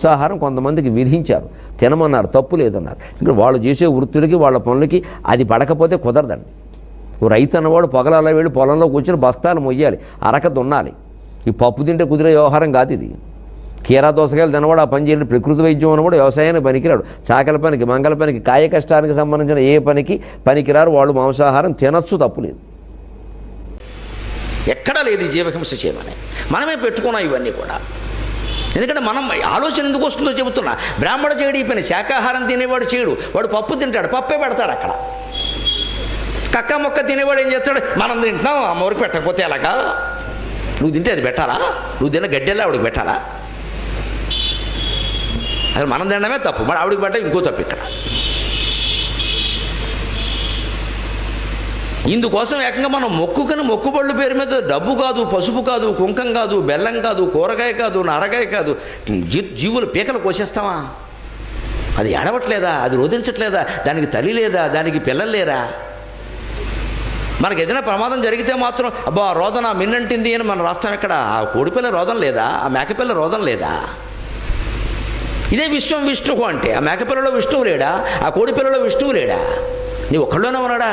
మాంసాహారం కొంతమందికి విధించారు, తినమన్నారు, తప్పు లేదన్నారు. ఇక్కడ వాళ్ళు చేసే వృత్తులకి వాళ్ళ పనులకి అది పడకపోతే కుదరదండి. రైతు అన్నవాడు పొగలలో వెళ్ళి పొలంలో కూర్చొని బస్తాలు మొయ్యాలి, అరక దున్నాలి. ఈ పప్పు తింటే కుదిరే వ్యవహారం కాదు ఇది. కీరా దోసకాయలు తినవాడు ఆ పని చేయడం. ప్రకృతి వైద్యం అన్నవాడు వ్యవసాయానికి పనికిరాడు. చాకల పనికి, మంగళ పనికి, కాయ కష్టానికి సంబంధించిన ఏ పనికి పనికిరారు. వాళ్ళు మాంసాహారం తినచ్చు, తప్పులేదు. ఎక్కడా లేదు జీవహింస చేయమని. మనమే పెట్టుకున్నాం ఇవన్నీ కూడా. ఎందుకంటే మనం ఆలోచన ఎందుకు వస్తుందో చెబుతున్నా. బ్రాహ్మణ చేయడు ఈ పని, శాకాహారం తినేవాడు చేయడు. వాడు పప్పు తింటాడు, పప్పే పెడతాడు అక్కడ. కక్క మొక్క తినేవాడు ఏం చేస్తాడు, మనం తింటున్నాం అమ్మవారికి పెట్టకపోతే ఎలాగా? నువ్వు తింటే అది పెట్టాలా? నువ్వు తిన్న గడ్డెల్లా ఆవిడకి పెట్టాలా? అసలు మనం తినడమే తప్పు, మరి ఆవిడకి పెట్ట ఇంకో తప్పు ఇక్కడ. ఇందుకోసం ఏకంగా మనం మొక్కుబళ్ళు పేరు మీద డబ్బు కాదు, పసుపు కాదు, కుంకం కాదు, బెల్లం కాదు, కూరగాయ కాదు, నరగాయ కాదు, జీవుల పీకలు కోసేస్తామా? అది ఏడవట్లేదా? అది రోధించట్లేదా? దానికి తల్లి లేదా? దానికి పిల్లలు లేరా? మనకు ఏదైనా ప్రమాదం జరిగితే మాత్రం అబ్బా రోదన మిన్నంటింది అని మనం రాస్తాం. ఇక్కడ ఆ కోడిపిల్ల రోదన లేదా? ఆ మేకపిల్ల రోదన లేదా? ఇదే విష్ణువు అంటే ఆ మేకపిల్లలో విష్ణువు లేడా? ఆ కోడిపిల్లలో విష్ణువు లేడా? నీ ఒక్కళ్ళలోనే ఉన్నాడా?